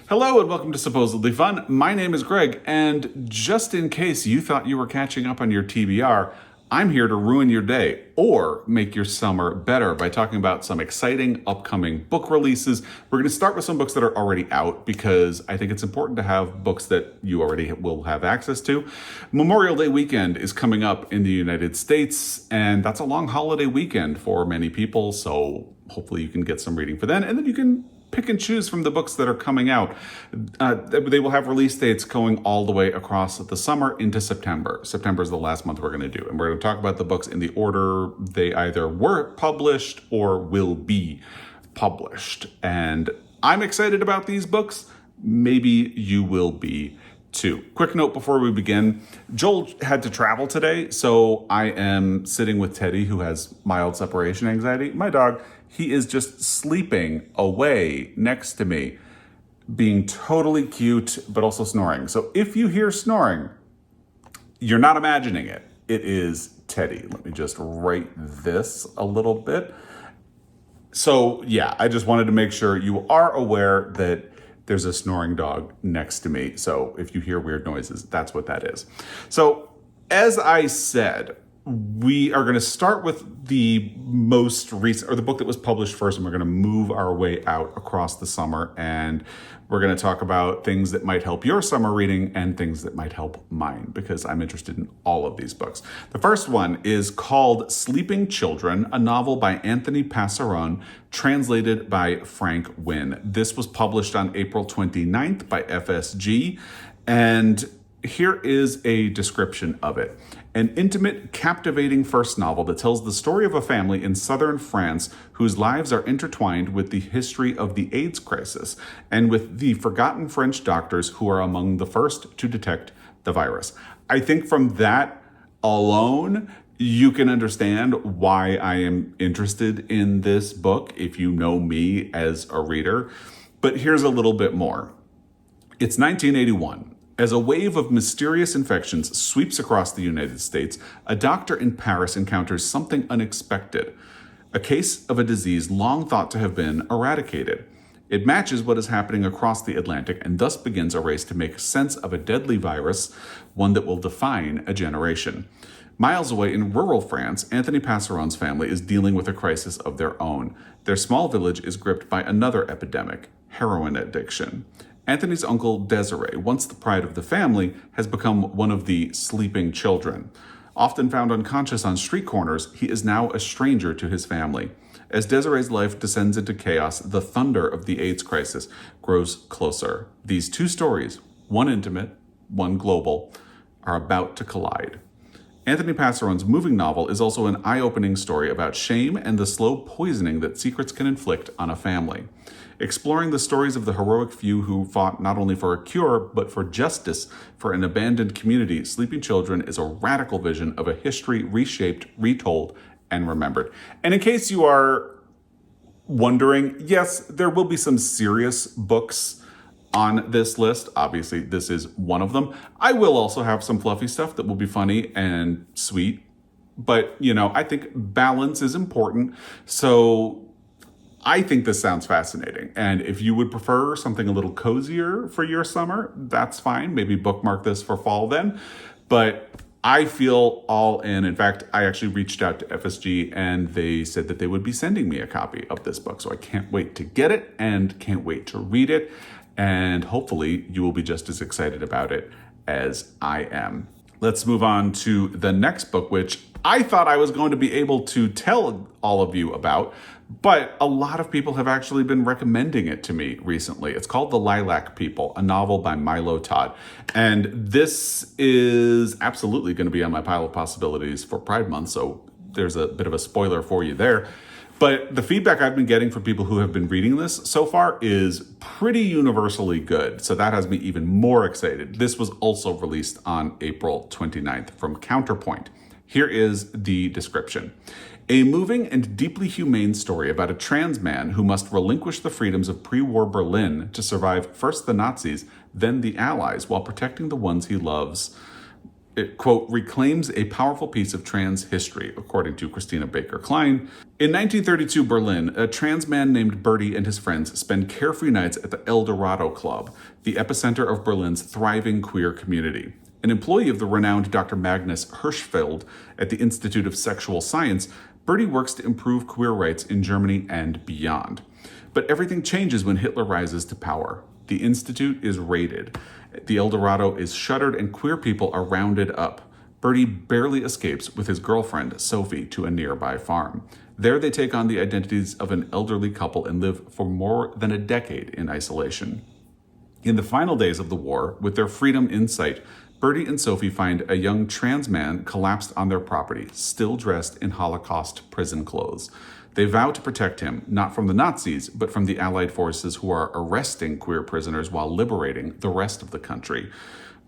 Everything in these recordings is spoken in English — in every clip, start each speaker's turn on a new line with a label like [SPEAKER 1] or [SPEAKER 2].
[SPEAKER 1] Hello and welcome to Supposedly Fun. My name is Greg, and just in case you thought you were catching up on your TBR, I'm here to ruin your day or make your summer better by talking about some exciting upcoming book releases. We're going to start with some books that are already out because I think it's important to have books that you already will have access to. Memorial Day weekend is coming up in the United States, and that's a long holiday weekend for many people, so hopefully you can get some reading for then, and then you can pick and choose from the books that are coming out. They will have release dates going all the way across the summer into September. September is the last month we're going to do. And we're going to talk about the books in the order they either were published or will be published. And I'm excited about these books. Maybe you will be too. Quick note before we begin. Joel had to travel today, so I am sitting with Teddy, who has mild separation anxiety. My dog, he is just sleeping away next to me, being totally cute, but also snoring. So if you hear snoring, you're not imagining it. It is Teddy. Let me just write this a little bit. So yeah, I just wanted to make sure you are aware that there's a snoring dog next to me. So if you hear weird noises, that's what that is. So as I said, we are going to start with the most recent, or the book that was published first, and we're going to move our way out across the summer. And we're going to talk about things that might help your summer reading and things that might help mine, because I'm interested in all of these books. The first one is called Sleeping Children, a novel by Anthony Passaron, translated by Frank Wynn. This was published on April 29th by FSG, and here is a description of it. An intimate, captivating first novel that tells the story of a family in southern France whose lives are intertwined with the history of the AIDS crisis and with the forgotten French doctors who are among the first to detect the virus. I think from that alone, you can understand why I am interested in this book if you know me as a reader. But here's a little bit more. It's 1981. As a wave of mysterious infections sweeps across the United States, a doctor in Paris encounters something unexpected, a case of a disease long thought to have been eradicated. It matches what is happening across the Atlantic and thus begins a race to make sense of a deadly virus, one that will define a generation. Miles away in rural France, Anthony Passaron's family is dealing with a crisis of their own. Their small village is gripped by another epidemic, heroin addiction. Anthony's uncle Desiree, once the pride of the family, has become one of the sleeping children. Often found unconscious on street corners, he is now a stranger to his family. As Desiree's life descends into chaos, the thunder of the AIDS crisis grows closer. These two stories, one intimate, one global, are about to collide. Anthony Passaron's moving novel is also an eye-opening story about shame and the slow poisoning that secrets can inflict on a family. Exploring the stories of the heroic few who fought not only for a cure, but for justice for an abandoned community, Sleeping Children is a radical vision of a history reshaped, retold, and remembered. And in case you are wondering, yes, there will be some serious books on this list. Obviously, this is one of them. I will also have some fluffy stuff that will be funny and sweet. But, I think balance is important. So I think this sounds fascinating. And if you would prefer something a little cozier for your summer, that's fine. Maybe bookmark this for fall then. But I feel all in. In fact, I actually reached out to FSG and they said that they would be sending me a copy of this book. So I can't wait to get it and can't wait to read it. And hopefully you will be just as excited about it as I am. Let's move on to the next book, which I thought I was going to be able to tell all of you about, but a lot of people have actually been recommending it to me recently. It's called The Lilac People, a novel by Milo Todd. And this is absolutely going to be on my pile of possibilities for Pride Month, so there's a bit of a spoiler for you there. But the feedback I've been getting from people who have been reading this so far is pretty universally good. So that has me even more excited. This was also released on April 29th from Counterpoint. Here is the description. A moving and deeply humane story about a trans man who must relinquish the freedoms of pre-war Berlin to survive first the Nazis, then the Allies, while protecting the ones he loves It, quote, reclaims a powerful piece of trans history, according to Christina Baker Klein. In 1932 Berlin, a trans man named Bertie and his friends spend carefree nights at the El Dorado Club, the epicenter of Berlin's thriving queer community. An employee of the renowned Dr. Magnus Hirschfeld at the Institute of Sexual Science, Bertie works to improve queer rights in Germany and beyond. But everything changes when Hitler rises to power. The institute is raided. The El Dorado is shuttered and queer people are rounded up. Bertie barely escapes with his girlfriend, Sophie, to a nearby farm. There they take on the identities of an elderly couple and live for more than a decade in isolation. In the final days of the war, with their freedom in sight, Bertie and Sophie find a young trans man collapsed on their property, still dressed in Holocaust prison clothes. They vow to protect him, not from the Nazis, but from the Allied forces who are arresting queer prisoners while liberating the rest of the country.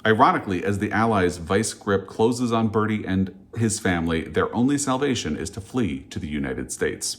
[SPEAKER 1] Ironically, as the Allies' vice grip closes on Bertie and his family, their only salvation is to flee to the United States.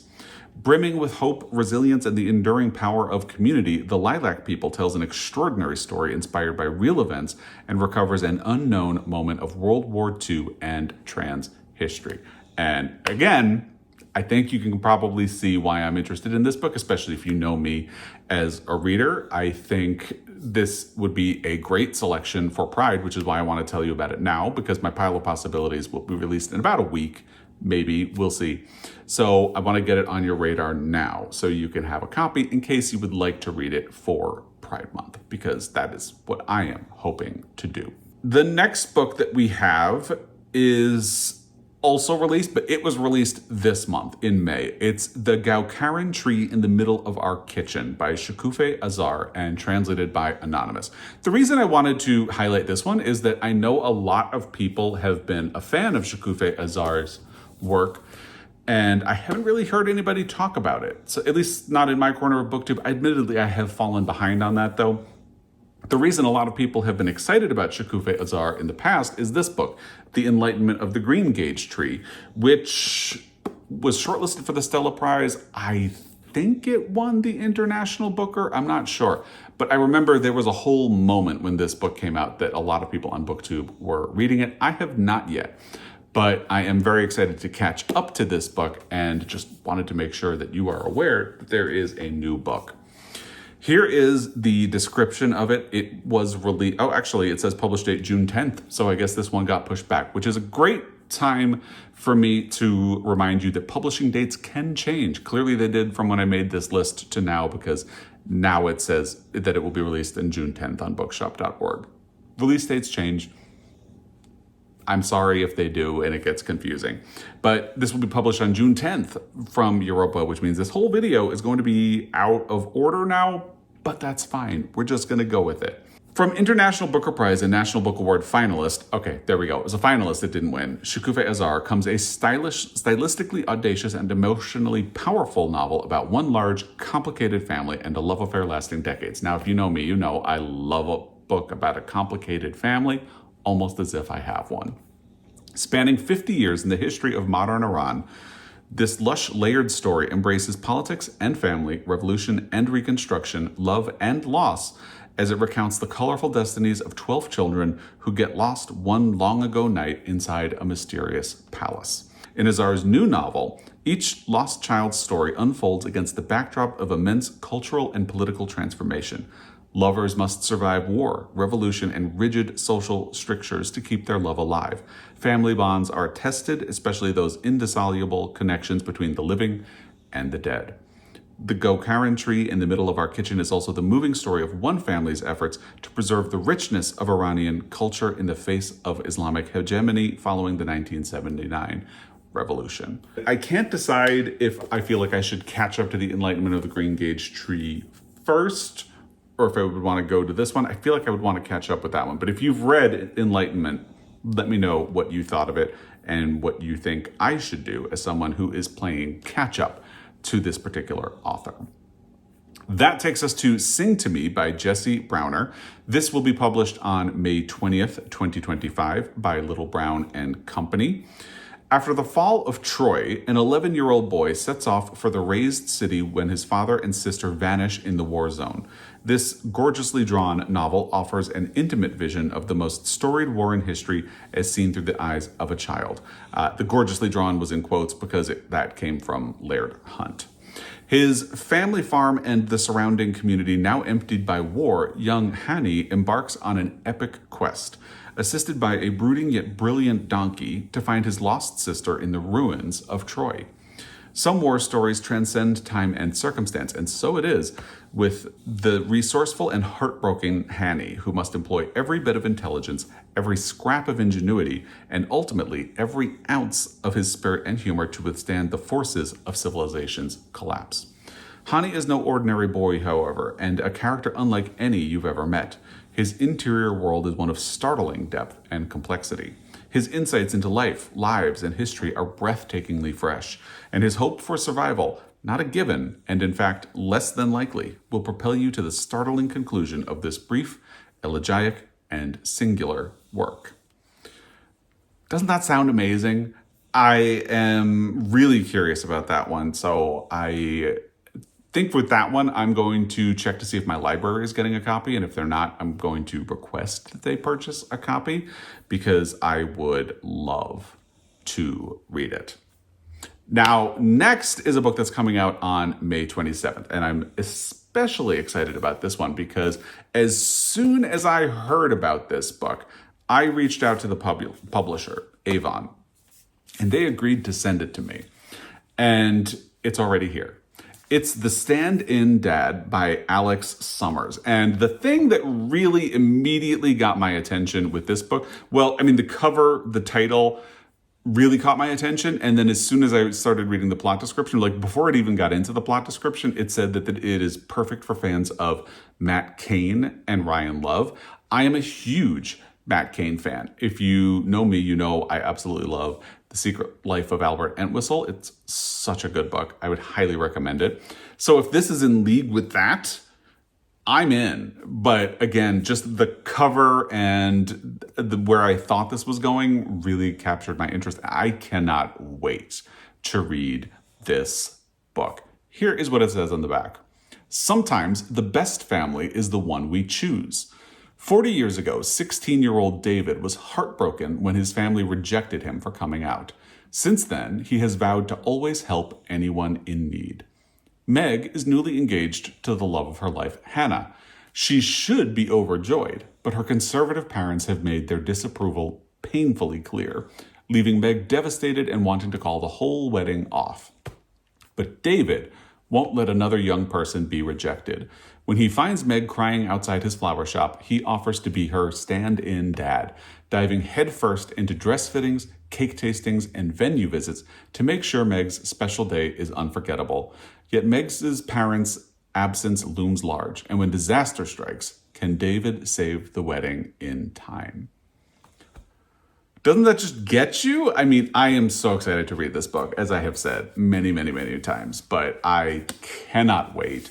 [SPEAKER 1] Brimming with hope, resilience, and the enduring power of community, The Lilac People tells an extraordinary story inspired by real events and recovers an unknown moment of World War II and trans history. And again, I think you can probably see why I'm interested in this book, especially if you know me as a reader. I think this would be a great selection for Pride, which is why I want to tell you about it now, because my pile of possibilities will be released in about a week. Maybe, we'll see. So I want to get it on your radar now so you can have a copy in case you would like to read it for Pride Month, because that is what I am hoping to do. The next book that we have is also released, but it was released this month in May. It's The Gaukaran Tree in the Middle of Our Kitchen by Shikufe Azar and translated by Anonymous. The reason I wanted to highlight this one is that I know a lot of people have been a fan of Shikufe Azar's work, and I haven't really heard anybody talk about it. So at least not in my corner of BookTube. Admittedly, I have fallen behind on that though. The reason a lot of people have been excited about Shikufe Azar in the past is this book, The Enlightenment of the Green Gage Tree, which was shortlisted for the Stella Prize. I think it won the International Booker. I'm not sure. But I remember there was a whole moment when this book came out that a lot of people on BookTube were reading it. I have not yet. But I am very excited to catch up to this book and just wanted to make sure that you are aware that there is a new book. Here is the description of it. It was released, oh, actually, it says published date June 10th. So I guess this one got pushed back, which is a great time for me to remind you that publishing dates can change. Clearly they did from when I made this list to now, because now it says that it will be released in June 10th on bookshop.org. Release dates change. I'm sorry if they do and it gets confusing. But this will be published on June 10th from Europa, which means this whole video is going to be out of order now, but that's fine. We're just going to go with it. From International Booker Prize and National Book Award finalist, okay, there we go. It was a finalist that didn't win. Shikufe Azar comes a stylistically audacious and emotionally powerful novel about one large, complicated family and a love affair lasting decades. Now, if you know me, you know I love a book about a complicated family, almost as if I have one. Spanning 50 years in the history of modern Iran, this lush, layered story embraces politics and family, revolution and reconstruction, love and loss, as it recounts the colorful destinies of 12 children who get lost one long ago night inside a mysterious palace. In Azar's new novel, each lost child's story unfolds against the backdrop of immense cultural and political transformation. Lovers must survive war, revolution, and rigid social strictures to keep their love alive. Family bonds are tested, especially those indissoluble connections between the living and the dead. The Gaukaran Tree in the Middle of Our Kitchen is also the moving story of one family's efforts to preserve the richness of Iranian culture in the face of Islamic hegemony following the 1979 revolution. I can't decide if I feel like I should catch up to The Enlightenment of the Green Gage Tree first, or if I would want to go to this one. I feel like I would want to catch up with that one. But if you've read Enlightenment, let me know what you thought of it and what you think I should do as someone who is playing catch up to this particular author. That takes us to Sing to Me by Jesse Browner. This will be published on May 20th, 2025 by Little Brown and Company. After the fall of Troy, an 11-year-old boy sets off for the razed city when his father and sister vanish in the war zone. This gorgeously drawn novel offers an intimate vision of the most storied war in history as seen through the eyes of a child. The gorgeously drawn was in quotes because that came from Laird Hunt. His family farm and the surrounding community now emptied by war, young Hani embarks on an epic quest, assisted by a brooding yet brilliant donkey to find his lost sister in the ruins of Troy. Some war stories transcend time and circumstance, and so it is with the resourceful and heartbroken Hani, who must employ every bit of intelligence, every scrap of ingenuity, and ultimately every ounce of his spirit and humor to withstand the forces of civilization's collapse. Hani is no ordinary boy, however, and a character unlike any you've ever met. His interior world is one of startling depth and complexity. His insights into life, lives, and history are breathtakingly fresh, and his hope for survival, not a given, and in fact less than likely, will propel you to the startling conclusion of this brief, elegiac, and singular work. Doesn't that sound amazing? I am really curious about that one, so I think with that one, I'm going to check to see if my library is getting a copy, and if they're not, I'm going to request that they purchase a copy because I would love to read it. Now, next is a book that's coming out on May 27th, and I'm especially excited about this one because as soon as I heard about this book, I reached out to the publisher, Avon, and they agreed to send it to me, and it's already here. It's The Stand-In Dad by Alex Summers. And the thing that really immediately got my attention with this book, well, I mean, the cover, the title really caught my attention. And then as soon as I started reading the plot description, like before it even got into the plot description, it said that it is perfect for fans of Matt Cain and Ryan Love. I am a huge Matt Cain fan. If you know me, you know I absolutely love The Secret Life of Albert Entwistle. It's such a good book. I would highly recommend it. So if this is in league with that, I'm in. But again, just the cover and where I thought this was going really captured my interest. I cannot wait to read this book. Here is what it says on the back. Sometimes the best family is the one we choose. 40 years ago, 16-year-old David was heartbroken when his family rejected him for coming out. Since then, he has vowed to always help anyone in need. Meg is newly engaged to the love of her life, Hannah. She should be overjoyed, but her conservative parents have made their disapproval painfully clear, leaving Meg devastated and wanting to call the whole wedding off. But David won't let another young person be rejected. When he finds Meg crying outside his flower shop, he offers to be her stand-in dad, diving headfirst into dress fittings, cake tastings, and venue visits to make sure Meg's special day is unforgettable. Yet Meg's parents' absence looms large, and when disaster strikes, can David save the wedding in time? Doesn't that just get you? I mean, I am so excited to read this book, as I have said many, many, many times, but I cannot wait.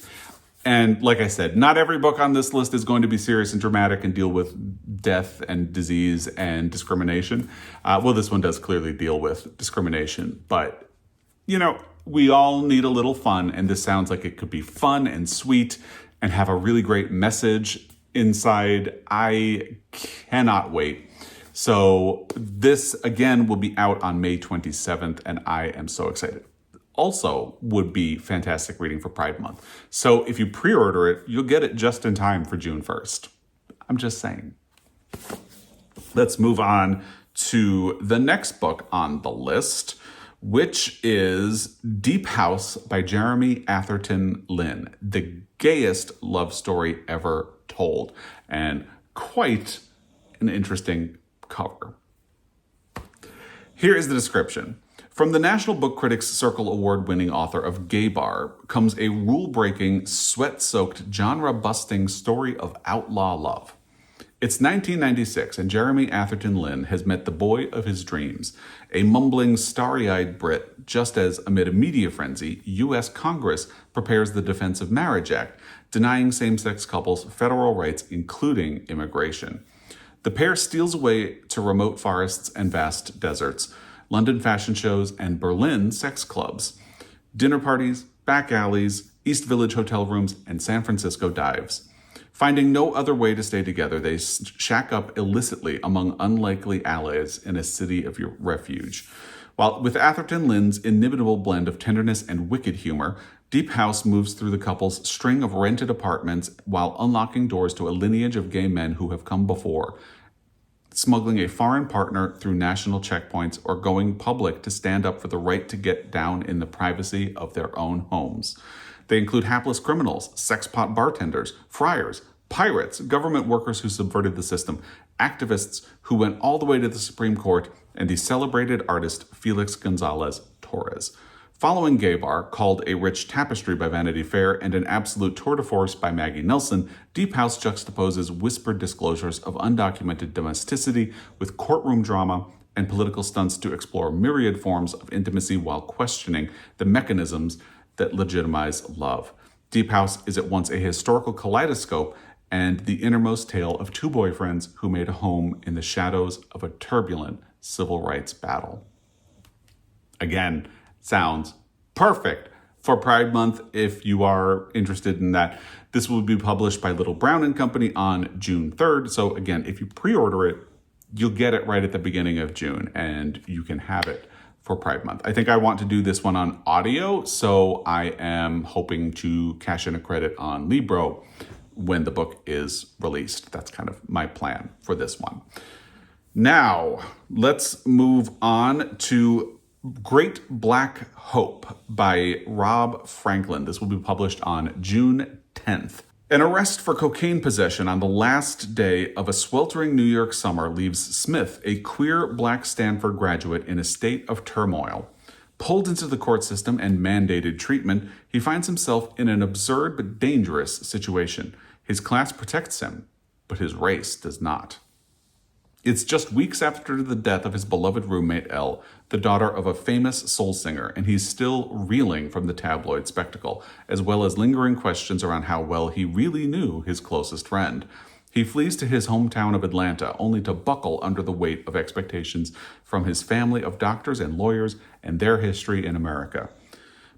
[SPEAKER 1] And like I said, not every book on this list is going to be serious and dramatic and deal with death and disease and discrimination. Well, this one does clearly deal with discrimination, but, you know, we all need a little fun, and this sounds like it could be fun and sweet and have a really great message inside. I cannot wait. So this, again, will be out on May 27th, and I am so excited. Also would be fantastic reading for Pride Month. So if you pre-order it, you'll get it just in time for June 1st. I'm just saying. Let's move on to the next book on the list, which is Deep House by Jeremy Atherton Lynn, the gayest love story ever told, and quite an interesting cover. Here is the description. From the National Book Critics Circle Award-winning author of Gay Bar comes a rule-breaking, sweat-soaked, genre-busting story of outlaw love. It's 1996, and Jeremy Atherton Lynn has met the boy of his dreams, a mumbling, starry-eyed Brit, just as, amid a media frenzy, U.S. Congress prepares the Defense of Marriage Act, denying same-sex couples federal rights, including immigration. The pair steals away to remote forests and vast deserts, London fashion shows, and Berlin sex clubs, dinner parties, back alleys, East Village hotel rooms, and San Francisco dives. Finding no other way to stay together, they shack up illicitly among unlikely allies in a city of refuge. While with Atherton Lynn's inimitable blend of tenderness and wicked humor, Deep House moves through the couple's string of rented apartments while unlocking doors to a lineage of gay men who have come before, smuggling a foreign partner through national checkpoints, or going public to stand up for the right to get down in the privacy of their own homes. They include hapless criminals, sex-pot bartenders, friars, pirates, government workers who subverted the system, activists who went all the way to the Supreme Court, and the celebrated artist Felix Gonzalez Torres. Following Gay Bar, called A Rich Tapestry by Vanity Fair and an absolute tour de force by Maggie Nelson, Deep House juxtaposes whispered disclosures of undocumented domesticity with courtroom drama and political stunts to explore myriad forms of intimacy while questioning the mechanisms that legitimize love. Deep House is at once a historical kaleidoscope and the innermost tale of two boyfriends who made a home in the shadows of a turbulent civil rights battle. Again, sounds perfect for Pride Month if you are interested in that. This will be published by Little Brown and Company on June 3rd. So again, if you pre-order it, you'll get it right at the beginning of June and you can have it for Pride Month. I think I want to do this one on audio, so I am hoping to cash in a credit on Libro when the book is released. That's kind of my plan for this one. Now, let's move on to Great Black Hope by Rob Franklin. This will be published on June 10th. An arrest for cocaine possession on the last day of a sweltering New York summer leaves Smith, a queer black Stanford graduate, in a state of turmoil. Pulled into the court system and mandated treatment, he finds himself in an absurd but dangerous situation. His class protects him, but his race does not. It's just weeks after the death of his beloved roommate Elle, the daughter of a famous soul singer, and he's still reeling from the tabloid spectacle, as well as lingering questions around how well he really knew his closest friend. He flees to his hometown of Atlanta, only to buckle under the weight of expectations from his family of doctors and lawyers and their history in America.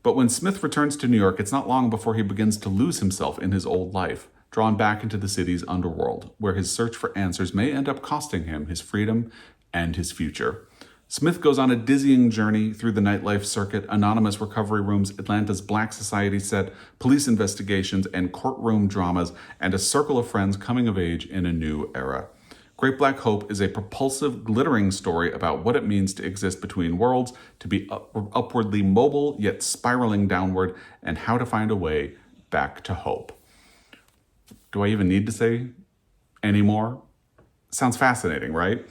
[SPEAKER 1] But when Smith returns to New York, it's not long before he begins to lose himself in his old life, drawn back into the city's underworld, where his search for answers may end up costing him his freedom and his future. Smith goes on a dizzying journey through the nightlife circuit, anonymous recovery rooms, Atlanta's Black Society set, police investigations, and courtroom dramas, and a circle of friends coming of age in a new era. Great Black Hope is a propulsive, glittering story about what it means to exist between worlds, to be upwardly mobile yet spiraling downward, and how to find a way back to hope. Do I even need to say any more? Sounds fascinating, right?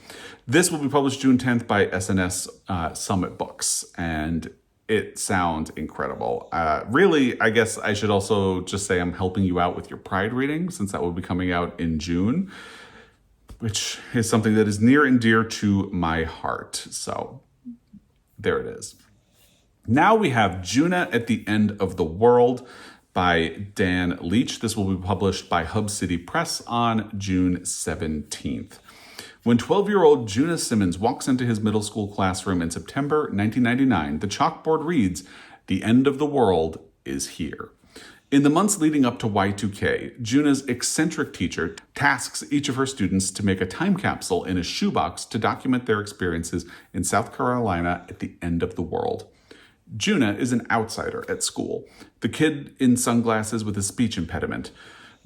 [SPEAKER 1] This will be published June 10th by SNS Summit Books, and it sounds incredible. Really, I guess I should also just say I'm helping you out with your Pride reading, since that will be coming out in June, which is something that is near and dear to my heart. So there it is. Now we have Juna at the End of the World by Dan Leach. This will be published by Hub City Press on June 17th. When 12-year-old Juna Simmons walks into his middle school classroom in September 1999, the chalkboard reads, "The end of the world is here." In the months leading up to Y2K, Juna's eccentric teacher tasks each of her students to make a time capsule in a shoebox to document their experiences in South Carolina at the end of the world. Juna is an outsider at school, the kid in sunglasses with a speech impediment.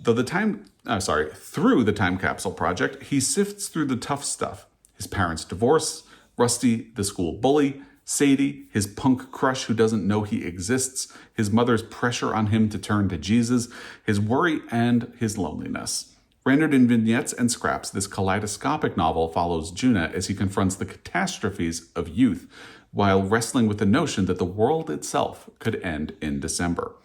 [SPEAKER 1] Through the time capsule project, he sifts through the tough stuff. His parents' divorce, Rusty, the school bully, Sadie, his punk crush who doesn't know he exists, his mother's pressure on him to turn to Jesus, his worry, and his loneliness. Rendered in vignettes and scraps, this kaleidoscopic novel follows Juna as he confronts the catastrophes of youth, while wrestling with the notion that the world itself could end in December.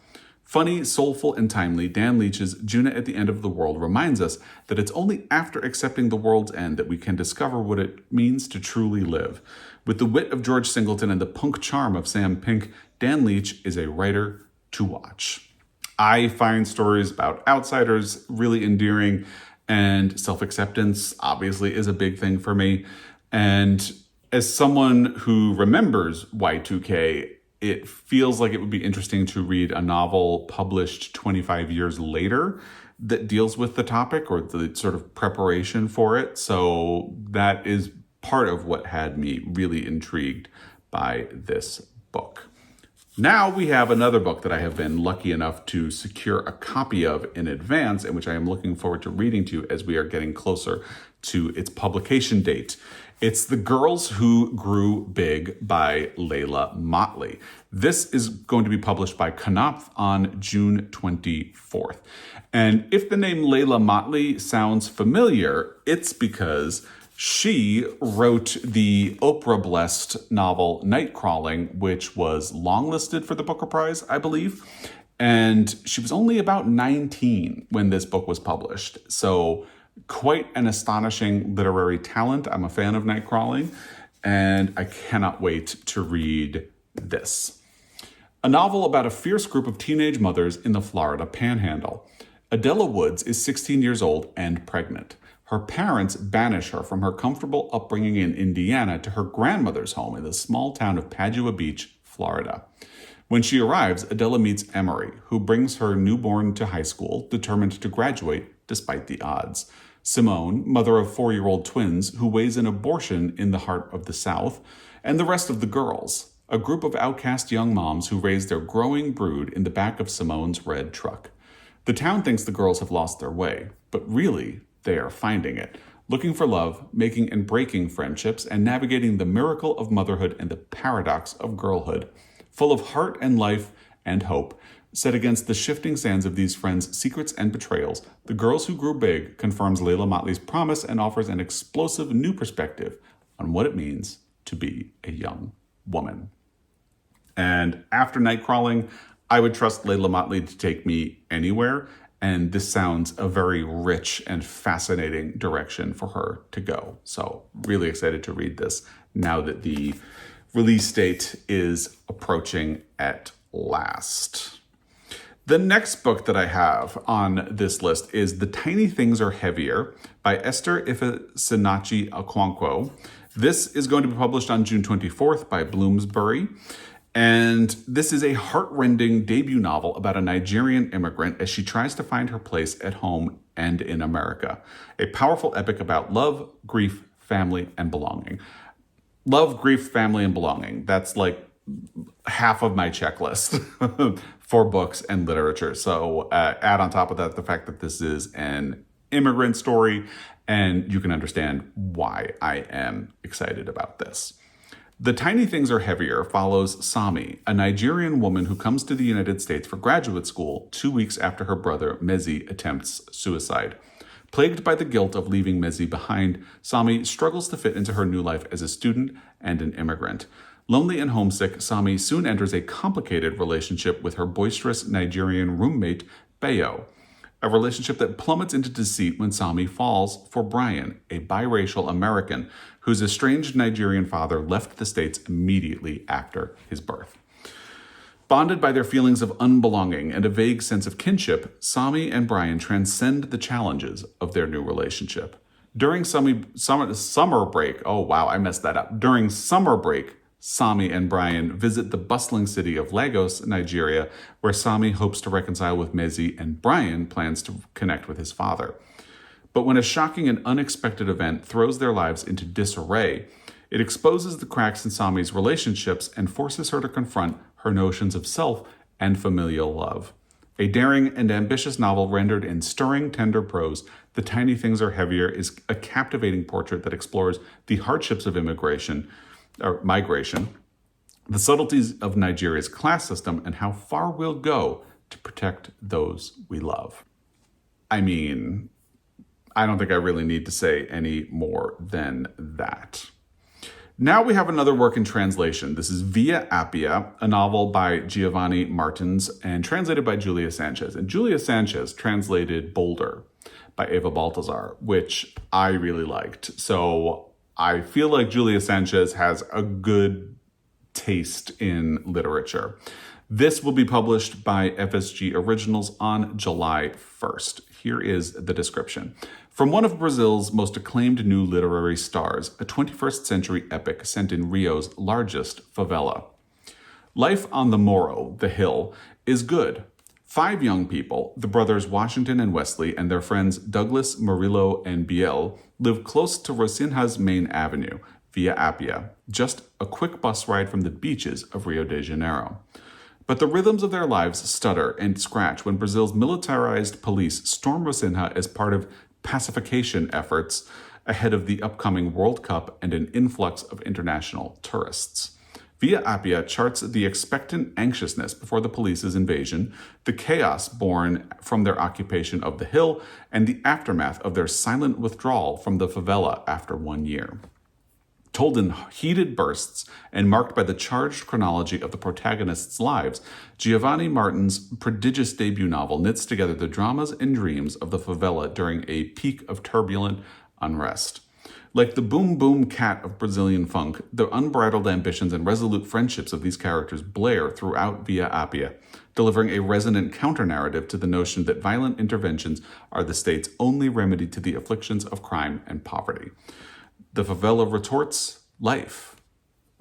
[SPEAKER 1] Funny, soulful, and timely, Dan Leach's Juna at the End of the World reminds us that it's only after accepting the world's end that we can discover what it means to truly live. With the wit of George Singleton and the punk charm of Sam Pink, Dan Leach is a writer to watch. I find stories about outsiders really endearing, and self-acceptance obviously is a big thing for me. And As someone who remembers Y2K, it feels like it would be interesting to read a novel published 25 years later that deals with the topic or the sort of preparation for it. So that is part of what had me really intrigued by this book. Now we have another book that I have been lucky enough to secure a copy of in advance, and which I am looking forward to reading to as we are getting closer to its publication date. It's The Girls Who Grew Big by Layla Motley. This is going to be published by Knopf on June 24th. And if the name Layla Motley sounds familiar, it's because she wrote the Oprah-blessed novel Nightcrawling, which was longlisted for the Booker Prize, I believe. And she was only about 19 when this book was published. So quite an astonishing literary talent. I'm a fan of Nightcrawling, and I cannot wait to read this. A novel about a fierce group of teenage mothers in the Florida Panhandle. Adela Woods is 16 years old and pregnant. Her parents banish her from her comfortable upbringing in Indiana to her grandmother's home in the small town of Padua Beach, Florida. When she arrives, Adela meets Emery, who brings her newborn to high school, determined to graduate despite the odds. Simone, mother of 4-year-old twins, who weighs an abortion in the heart of the South, and the rest of the girls, a group of outcast young moms who raise their growing brood in the back of Simone's red truck. The town thinks the girls have lost their way, but really, they are finding it, looking for love, making and breaking friendships, and navigating the miracle of motherhood and the paradox of girlhood. Full of heart and life and hope, set against the shifting sands of these friends' secrets and betrayals, The Girls Who Grew Big confirms Layla Motley's promise and offers an explosive new perspective on what it means to be a young woman. And after Nightcrawling, I would trust Layla Motley to take me anywhere, and this sounds a very rich and fascinating direction for her to go. So really excited to read this now that the release date is approaching at last. The next book that I have on this list is The Tiny Things Are Heavier by Esther Ifesinachi Okonkwo. This is going to be published on June 24th by Bloomsbury. And this is a heartrending debut novel about a Nigerian immigrant as she tries to find her place at home and in America. A powerful epic about love, grief, family, and belonging. Love, grief, family, and belonging. That's like half of my checklist for books and literature. So add on top of that the fact that this is an immigrant story, and you can understand why I am excited about this. The Tiny Things Are Heavier follows Sami, a Nigerian woman who comes to the United States for graduate school 2 weeks after her brother Mezi attempts suicide. Plagued by the guilt of leaving Mezi behind, Sami struggles to fit into her new life as a student and an immigrant. Lonely and homesick, Sami soon enters a complicated relationship with her boisterous Nigerian roommate, Bayo. A relationship that plummets into deceit when Sami falls for Brian, a biracial American whose estranged Nigerian father left the States immediately after his birth. Bonded by their feelings of unbelonging and a vague sense of kinship, Sami and Brian transcend the challenges of their new relationship. During summer break, During summer break, Sami and Brian visit the bustling city of Lagos, Nigeria, where Sami hopes to reconcile with Mezi and Brian plans to connect with his father. But when a shocking and unexpected event throws their lives into disarray, it exposes the cracks in Sami's relationships and forces her to confront her notions of self and familial love. A daring and ambitious novel rendered in stirring, tender prose, The Tiny Things Are Heavier is a captivating portrait that explores the hardships of migration, the subtleties of Nigeria's class system, and how far we'll go to protect those we love. I mean, I don't think I really need to say any more than that. Now we have another work in translation. This is Via Appia, a novel by Giovanni Martins and translated by Julia Sanchez. And Julia Sanchez translated Boulder by Eva Baltazar, which I really liked. So I feel like Julia Sanchez has a good taste in literature. This will be published by FSG Originals on July 1st. Here is the description. From one of Brazil's most acclaimed new literary stars, a 21st century epic sent in Rio's largest favela. Life on the Morro, the hill, is good. 5 young people, the brothers Washington and Wesley, and their friends Douglas, Murillo, and Biel, live close to Rocinha's main avenue, Via Appia, just a quick bus ride from the beaches of Rio de Janeiro. But the rhythms of their lives stutter and scratch when Brazil's militarized police storm Rocinha as part of pacification efforts ahead of the upcoming World Cup and an influx of international tourists. Via Appia charts the expectant anxiousness before the police's invasion, the chaos born from their occupation of the hill, and the aftermath of their silent withdrawal from the favela after 1 year. Told in heated bursts and marked by the charged chronology of the protagonists' lives, Giovanni Martin's prodigious debut novel knits together the dramas and dreams of the favela during a peak of turbulent unrest. Like the boom-boom cat of Brazilian funk, the unbridled ambitions and resolute friendships of these characters blare throughout Via Appia, delivering a resonant counter-narrative to the notion that violent interventions are the state's only remedy to the afflictions of crime and poverty. The favela retorts, life.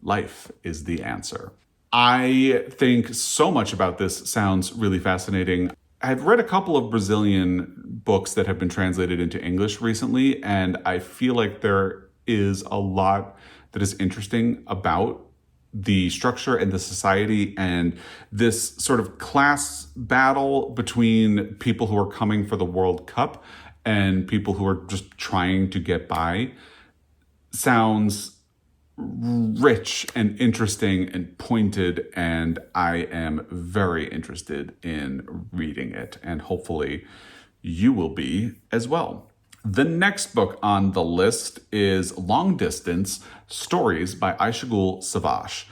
[SPEAKER 1] Life is the answer. I think so much about this sounds really fascinating. I've read a couple of Brazilian books that have been translated into English recently, and I feel like there is a lot that is interesting about the structure and the society and this sort of class battle between people who are coming for the World Cup and people who are just trying to get by. Sounds rich and interesting and pointed, and I am very interested in reading it, and hopefully you will be as well. The next book on the list is Long Distance Stories by Aishagul Savage.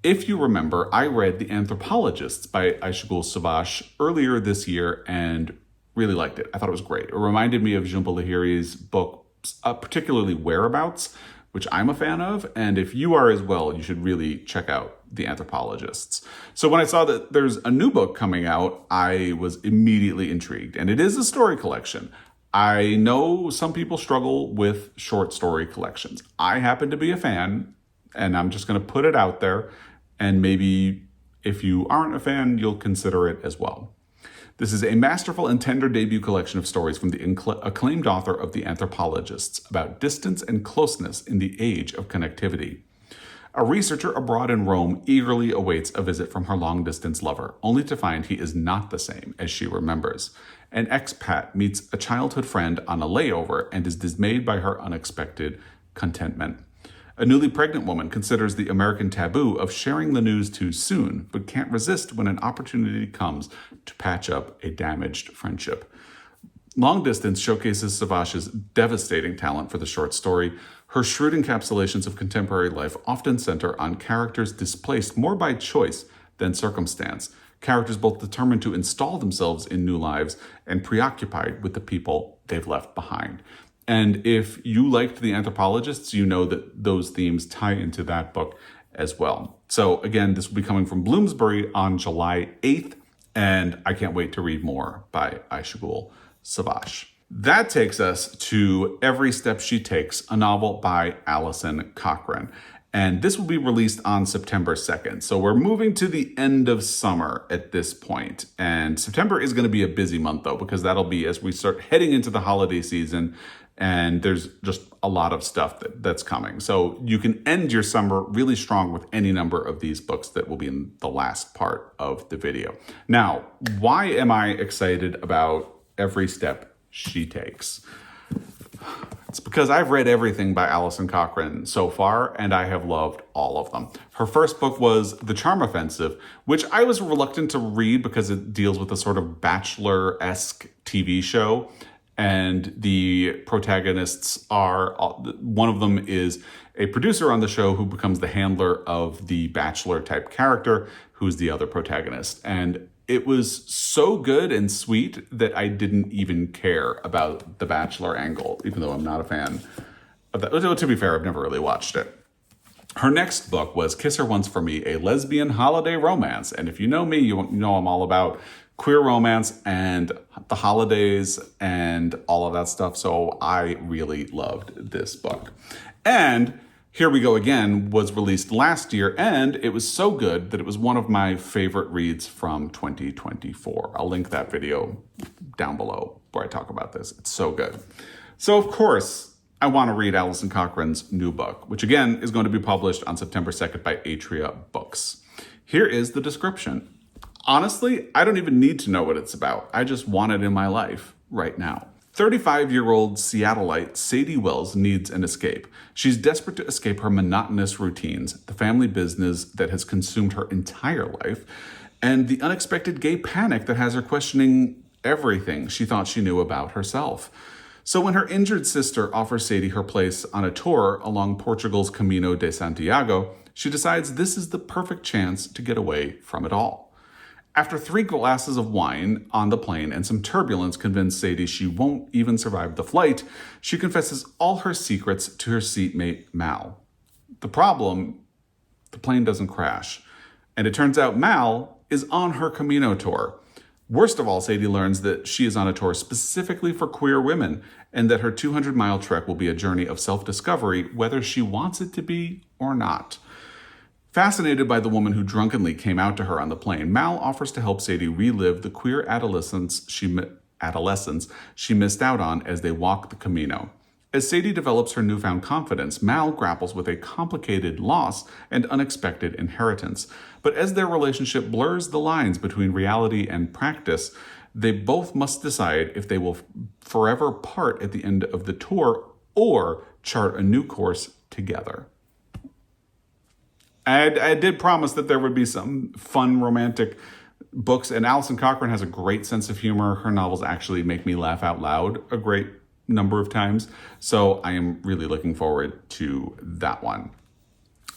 [SPEAKER 1] If you remember, I read The Anthropologists by Aishagul Savage earlier this year and really liked it. I thought it was great. It reminded me of Jhumpa Lahiri's book, particularly Whereabouts, which I'm a fan of, and if you are as well, you should really check out The Anthropologists. So when I saw that there's a new book coming out, I was immediately intrigued, and it is a story collection. I know some people struggle with short story collections. I happen to be a fan, and I'm just going to put it out there, and maybe if you aren't a fan, you'll consider it as well. This is a masterful and tender debut collection of stories from the acclaimed author of The Anthropologists about distance and closeness in the age of connectivity. A researcher abroad in Rome eagerly awaits a visit from her long-distance lover, only to find he is not the same as she remembers. An expat meets a childhood friend on a layover and is dismayed by her unexpected contentment. A newly pregnant woman considers the American taboo of sharing the news too soon, but can't resist when an opportunity comes to patch up a damaged friendship. Long Distance showcases Savage's devastating talent for the short story. Her shrewd encapsulations of contemporary life often center on characters displaced more by choice than circumstance, characters both determined to install themselves in new lives and preoccupied with the people they've left behind. And if you liked The Anthropologists, you know that those themes tie into that book as well. So again, this will be coming from Bloomsbury on July 8th, and I can't wait to read more by Aishagul Savage. That takes us to Every Step She Takes, a novel by Alison Cochrane. And this will be released on September 2nd. So we're moving to the end of summer at this point. And September is going to be a busy month, though, because that'll be as we start heading into the holiday season. And there's just a lot of stuff that's coming. So you can end your summer really strong with any number of these books that will be in the last part of the video. Now, why am I excited about Every Step She Takes? It's because I've read everything by Alison Cochrane so far, and I have loved all of them. Her first book was The Charm Offensive, which I was reluctant to read because it deals with a sort of Bachelor-esque TV show. And the protagonists are, one of them is a producer on the show who becomes the handler of the Bachelor type character, who's the other protagonist. And it was so good and sweet that I didn't even care about the Bachelor angle, even though I'm not a fan of that. To be fair, I've never really watched it. Her next book was Kiss Her Once for Me, a lesbian holiday romance. And if you know me, you know I'm all about queer romance and the holidays and all of that stuff. So I really loved this book. And Here We Go Again was released last year, and it was so good that it was one of my favorite reads from 2024. I'll link that video down below where I talk about this. It's so good. So, of course, I want to read Alison Cochran's new book, which again is going to be published on September 2nd by Atria Books. Here is the description. Honestly, I don't even need to know what it's about. I just want it in my life right now. 35-year-old Seattleite Sadie Wells needs an escape. She's desperate to escape her monotonous routines, the family business that has consumed her entire life, and the unexpected gay panic that has her questioning everything she thought she knew about herself. So when her injured sister offers Sadie her place on a tour along Portugal's Camino de Santiago, she decides this is the perfect chance to get away from it all. After 3 glasses of wine on the plane and some turbulence convince Sadie she won't even survive the flight, she confesses all her secrets to her seatmate Mal. The problem, the plane doesn't crash. And it turns out Mal is on her Camino tour. Worst of all, Sadie learns that she is on a tour specifically for queer women and that her 200-mile trek will be a journey of self-discovery, whether she wants it to be or not. Fascinated by the woman who drunkenly came out to her on the plane, Mal offers to help Sadie relive the queer adolescence she missed out on as they walk the Camino. As Sadie develops her newfound confidence, Mal grapples with a complicated loss and unexpected inheritance. But as their relationship blurs the lines between reality and practice, they both must decide if they will forever part at the end of the tour or chart a new course together. I did promise that there would be some fun romantic books, and Alison Cochran has a great sense of humor. Her novels actually make me laugh out loud a great number of times, so I am really looking forward to that one.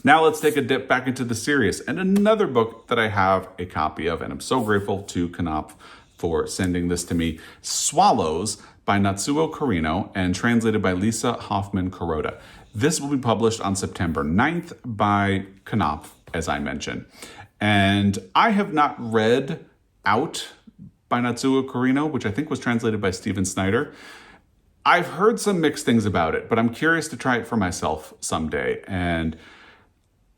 [SPEAKER 1] Now let's take a dip back into the serious, and another book that I have a copy of, and I'm so grateful to Knopf for sending this to me, Swallows by Natsuo Carino and translated by Lisa Hoffman-Kuroda. This will be published on September 9th by Knopf, as I mentioned. And I have not read Out by Natsuo Carino, which I think was translated by Stephen Snyder. I've heard some mixed things about it, but I'm curious to try it for myself someday. And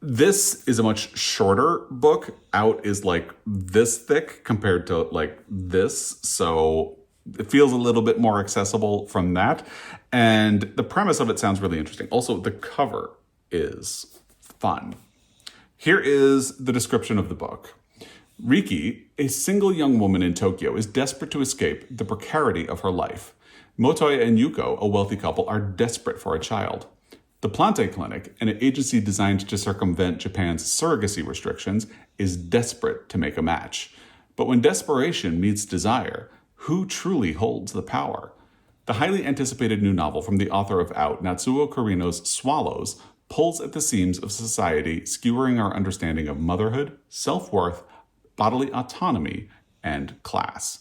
[SPEAKER 1] this is a much shorter book. Out is like this thick compared to like this. So it feels a little bit more accessible from that. And the premise of it sounds really interesting. Also, the cover is fun. Here is the description of the book. Riki, a single young woman in Tokyo, is desperate to escape the precarity of her life. Motoya and Yuko, a wealthy couple, are desperate for a child. The Plante Clinic, an agency designed to circumvent Japan's surrogacy restrictions, is desperate to make a match. But when desperation meets desire, who truly holds the power? The highly anticipated new novel from the author of Out, Natsuo Carino's Swallows, pulls at the seams of society, skewering our understanding of motherhood, self-worth, bodily autonomy, and class.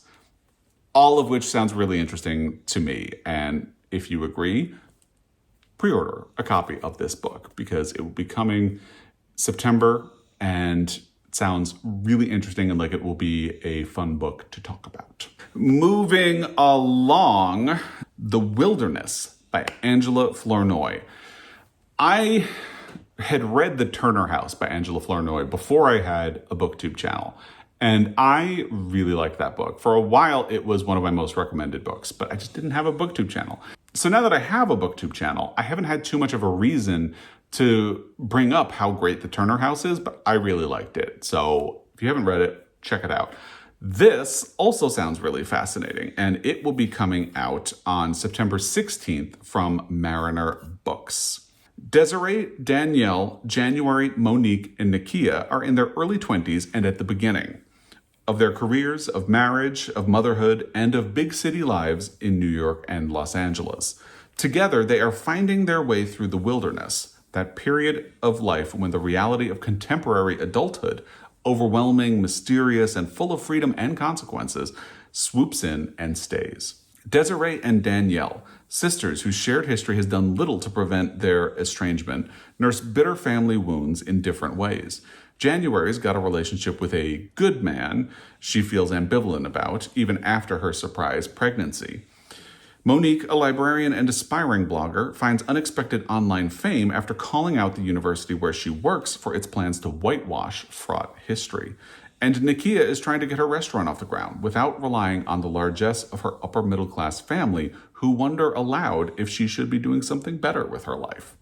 [SPEAKER 1] All of which sounds really interesting to me. And if you agree, pre-order a copy of this book because it will be coming September and it sounds really interesting and like it will be a fun book to talk about. Moving along, The Wilderness by Angela Flournoy. I had read The Turner House by Angela Flournoy before I had a BookTube channel, and I really liked that book. For a while, it was one of my most recommended books, but I just didn't have a BookTube channel. So now that I have a BookTube channel, I haven't had too much of a reason to bring up how great The Turner House is, but I really liked it. So if you haven't read it, check it out. This also sounds really fascinating, and it will be coming out on September 16th from Mariner Books. Desiree, Danielle, January, Monique, and Nakia are in their early 20s and at the beginning of their careers, of marriage, of motherhood, and of big city lives in New York and Los Angeles. Together, they are finding their way through the wilderness, that period of life when the reality of contemporary adulthood, overwhelming, mysterious, and full of freedom and consequences, swoops in and stays. Desiree and Danielle, sisters whose shared history has done little to prevent their estrangement, nurse bitter family wounds in different ways. January's got a relationship with a good man she feels ambivalent about, even after her surprise pregnancy. Monique, a librarian and aspiring blogger, finds unexpected online fame after calling out the university where she works for its plans to whitewash fraught history. And Nakia is trying to get her restaurant off the ground without relying on the largesse of her upper middle class family, who wonder aloud if she should be doing something better with her life.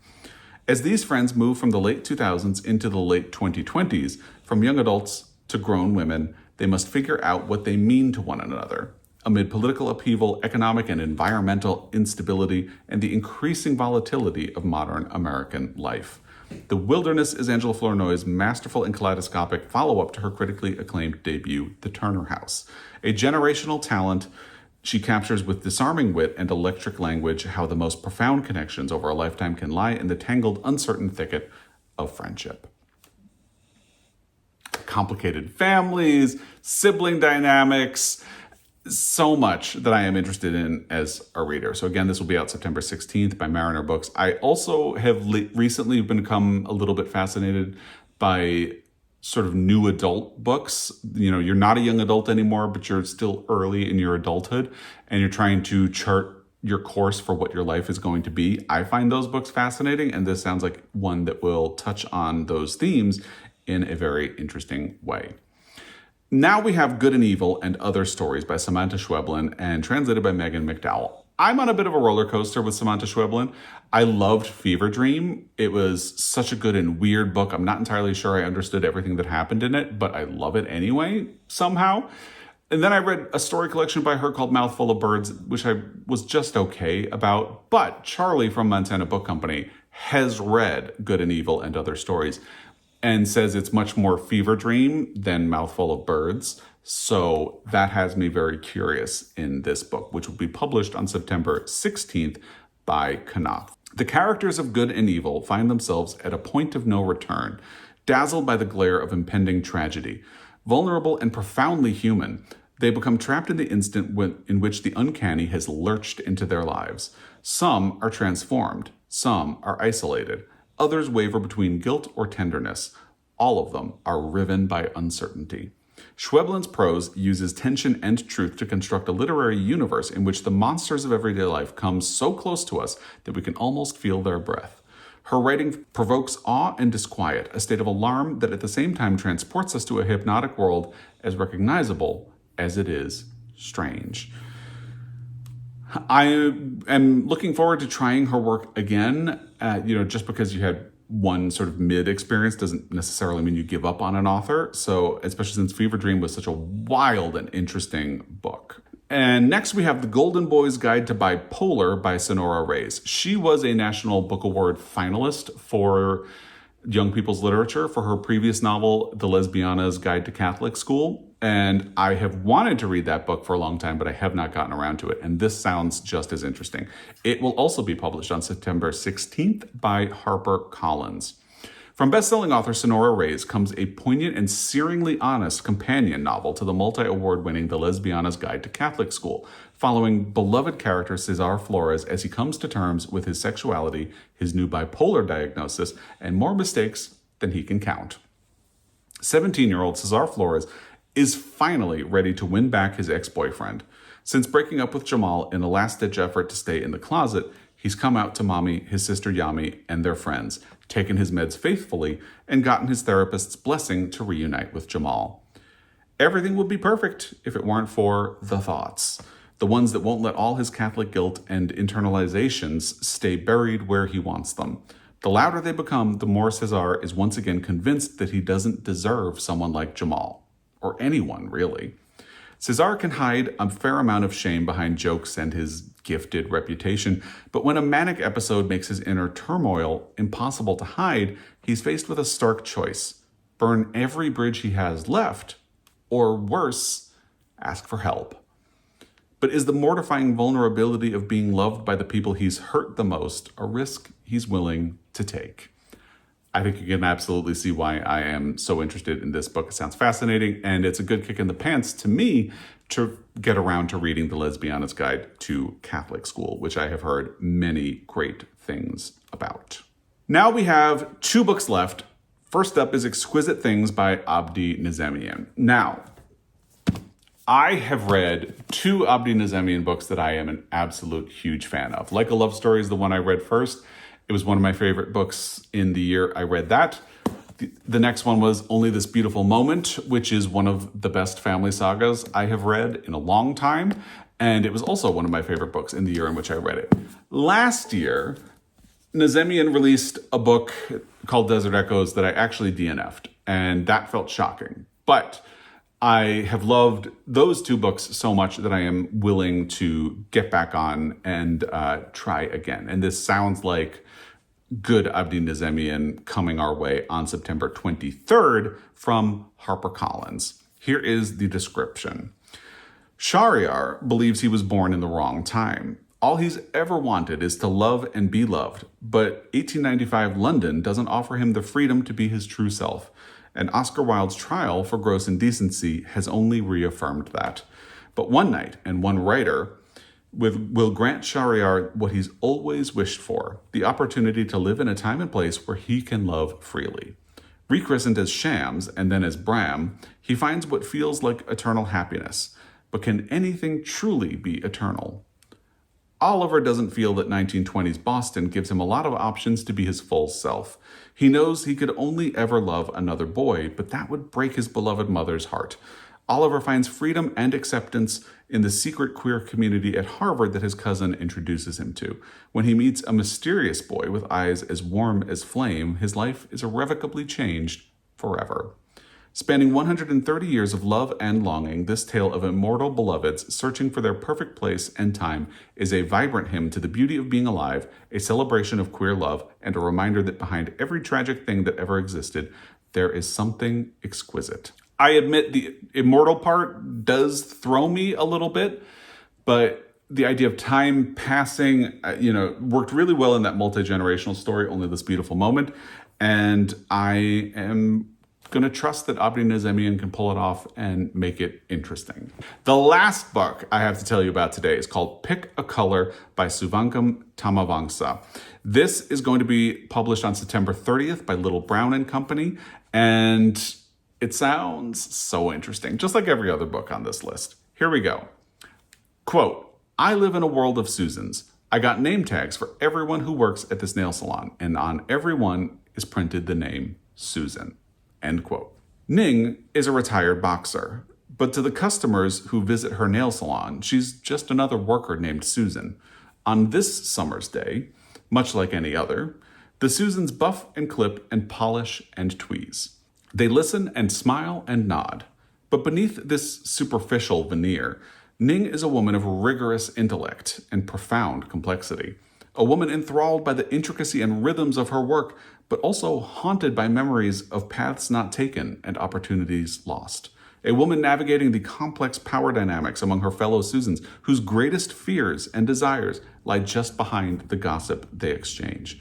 [SPEAKER 1] As these friends move from the late 2000s into the late 2020s, from young adults to grown women, they must figure out what they mean to one another. Amid political upheaval, economic and environmental instability, and the increasing volatility of modern American life. The Wilderness is Angela Flournoy's masterful and kaleidoscopic follow-up to her critically acclaimed debut, The Turner House. A generational talent, she captures with disarming wit and electric language how the most profound connections over a lifetime can lie in the tangled, uncertain thicket of friendship. Complicated families, sibling dynamics, so much that I am interested in as a reader. So again, this will be out September 16th by Mariner Books. I also have recently become a little bit fascinated by sort of new adult books. You know, you're not a young adult anymore, but you're still early in your adulthood and you're trying to chart your course for what your life is going to be. I find those books fascinating, and this sounds like one that will touch on those themes in a very interesting way. Now we have Good and Evil and Other Stories by Samantha Schweblin and translated by Megan McDowell. I'm on a bit of a roller coaster with Samantha Schweblin. I loved Fever Dream. It was such a good and weird book. I'm not entirely sure I understood everything that happened in it, but I love it anyway, somehow. And then I read a story collection by her called Mouthful of Birds, which I was just okay about. But Charlie from Montana Book Company has read Good and Evil and Other Stories and says it's much more Fever Dream than Mouthful of Birds. So that has me very curious in this book, which will be published on September 16th by Knopf. The characters of Good and Evil find themselves at a point of no return, dazzled by the glare of impending tragedy. Vulnerable and profoundly human, they become trapped in the instant in which the uncanny has lurched into their lives. Some are transformed, some are isolated. Others waver between guilt or tenderness. All of them are riven by uncertainty. Schweblin's prose uses tension and truth to construct a literary universe in which the monsters of everyday life come so close to us that we can almost feel their breath. Her writing provokes awe and disquiet, a state of alarm that at the same time transports us to a hypnotic world as recognizable as it is strange. I am looking forward to trying her work again. Just because you had one sort of mid experience doesn't necessarily mean you give up on an author. So, especially since Fever Dream was such a wild and interesting book. And next we have The Golden Boy's Guide to Bipolar by Sonora Reyes. She was a National Book Award finalist for young people's literature for her previous novel, The Lesbiana's Guide to Catholic School. And I have wanted to read that book for a long time, but I have not gotten around to it. And this sounds just as interesting. It will also be published on September 16th by HarperCollins. From best-selling author Sonora Reyes comes a poignant and searingly honest companion novel to the multi-award-winning The Lesbiana's Guide to Catholic School, following beloved character Cesar Flores as he comes to terms with his sexuality, his new bipolar diagnosis, and more mistakes than he can count. 17-year-old Cesar Flores is finally ready to win back his ex-boyfriend. Since breaking up with Jamal in a last-ditch effort to stay in the closet, he's come out to Mommy, his sister Yami, and their friends, taken his meds faithfully, and gotten his therapist's blessing to reunite with Jamal. Everything would be perfect if it weren't for the thoughts, the ones that won't let all his Catholic guilt and internalizations stay buried where he wants them. The louder they become, the more Cesar is once again convinced that he doesn't deserve someone like Jamal. Or anyone, really. Cesar can hide a fair amount of shame behind jokes and his gifted reputation, but when a manic episode makes his inner turmoil impossible to hide, he's faced with a stark choice: burn every bridge he has left, or worse, ask for help. But is the mortifying vulnerability of being loved by the people he's hurt the most a risk he's willing to take? I think you can absolutely see why I am so interested in this book. It sounds fascinating, and it's a good kick in the pants to me to get around to reading The Lesbiana's Guide to Catholic School, which I have heard many great things about. Now we have 2 books left. First up is Exquisite Things by Abdi Nazemian. Now, I have read 2 Abdi Nazemian books that I am an absolute huge fan of. Like a Love Story is the one I read first. It was one of my favorite books in the year I read that. The next one was Only This Beautiful Moment, which is one of the best family sagas I have read in a long time. And it was also one of my favorite books in the year in which I read it. Last year, Nazemian released a book called Desert Echoes that I actually DNF'd, and that felt shocking. But I have loved those 2 books so much that I am willing to get back on and try again. And this sounds like good Abdi Nazemian coming our way on September 23rd from HarperCollins. Here is the description. Shahryar believes he was born in the wrong time. All he's ever wanted is to love and be loved, but 1895 London doesn't offer him the freedom to be his true self, and Oscar Wilde's trial for gross indecency has only reaffirmed that. But one night and one writer will grant Shahryar what he's always wished for, the opportunity to live in a time and place where he can love freely. Rechristened as Shams and then as Bram, he finds what feels like eternal happiness. But can anything truly be eternal? Oliver doesn't feel that 1920s Boston gives him a lot of options to be his full self. He knows he could only ever love another boy, but that would break his beloved mother's heart. Oliver finds freedom and acceptance in the secret queer community at Harvard that his cousin introduces him to. When he meets a mysterious boy with eyes as warm as flame, his life is irrevocably changed forever. Spanning 130 years of love and longing, this tale of immortal beloveds searching for their perfect place and time is a vibrant hymn to the beauty of being alive, a celebration of queer love, and a reminder that behind every tragic thing that ever existed, there is something exquisite. I admit the immortal part does throw me a little bit, but the idea of time passing, worked really well in that multi-generational story, Only This Beautiful Moment, and I am going to trust that Abdi Nazemian can pull it off and make it interesting. The last book I have to tell you about today is called Pick a Color by Suvankam Tamavangsa. This is going to be published on September 30th by Little Brown and Company, and it sounds so interesting, just like every other book on this list. Here we go. Quote, I live in a world of Susans. I got name tags for everyone who works at this nail salon, and on every one is printed the name Susan. End quote. Ning is a retired boxer, but to the customers who visit her nail salon, she's just another worker named Susan. On this summer's day, much like any other, the Susans buff and clip and polish and tweeze. They listen and smile and nod. But beneath this superficial veneer, Ning is a woman of rigorous intellect and profound complexity. A woman enthralled by the intricacy and rhythms of her work, but also haunted by memories of paths not taken and opportunities lost. A woman navigating the complex power dynamics among her fellow Susans, whose greatest fears and desires lie just behind the gossip they exchange.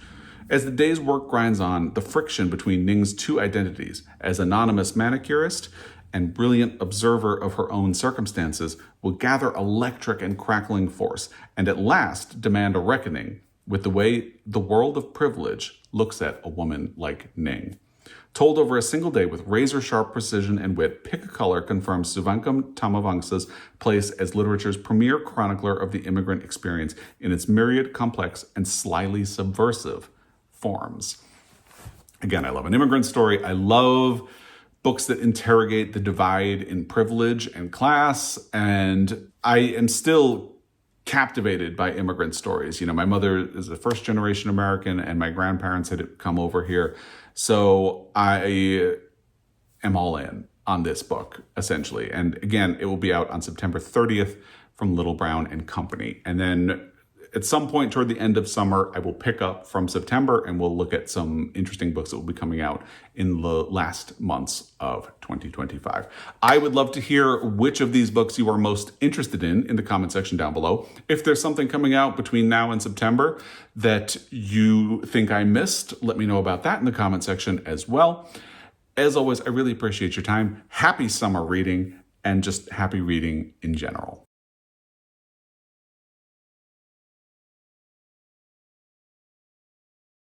[SPEAKER 1] As the day's work grinds on, the friction between Ning's 2 identities, as anonymous manicurist and brilliant observer of her own circumstances, will gather electric and crackling force, and at last demand a reckoning with the way the world of privilege looks at a woman like Ning. Told over a single day with razor-sharp precision and wit, Pick a Color confirms Suvankam Tamavangsa's place as literature's premier chronicler of the immigrant experience in its myriad, complex, and slyly subversive forms. Again, I love an immigrant story. I love books that interrogate the divide in privilege and class, and I am still captivated by immigrant stories. My mother is a first-generation American, and my grandparents had come over here. So I am all in on this book, essentially. And again, it will be out on September 30th from Little Brown and Company. And then at some point toward the end of summer, I will pick up from September and we'll look at some interesting books that will be coming out in the last months of 2025. I would love to hear which of these books you are most interested in the comment section down below. If there's something coming out between now and September that you think I missed, let me know about that in the comment section as well. As always, I really appreciate your time. Happy summer reading and just happy reading in general.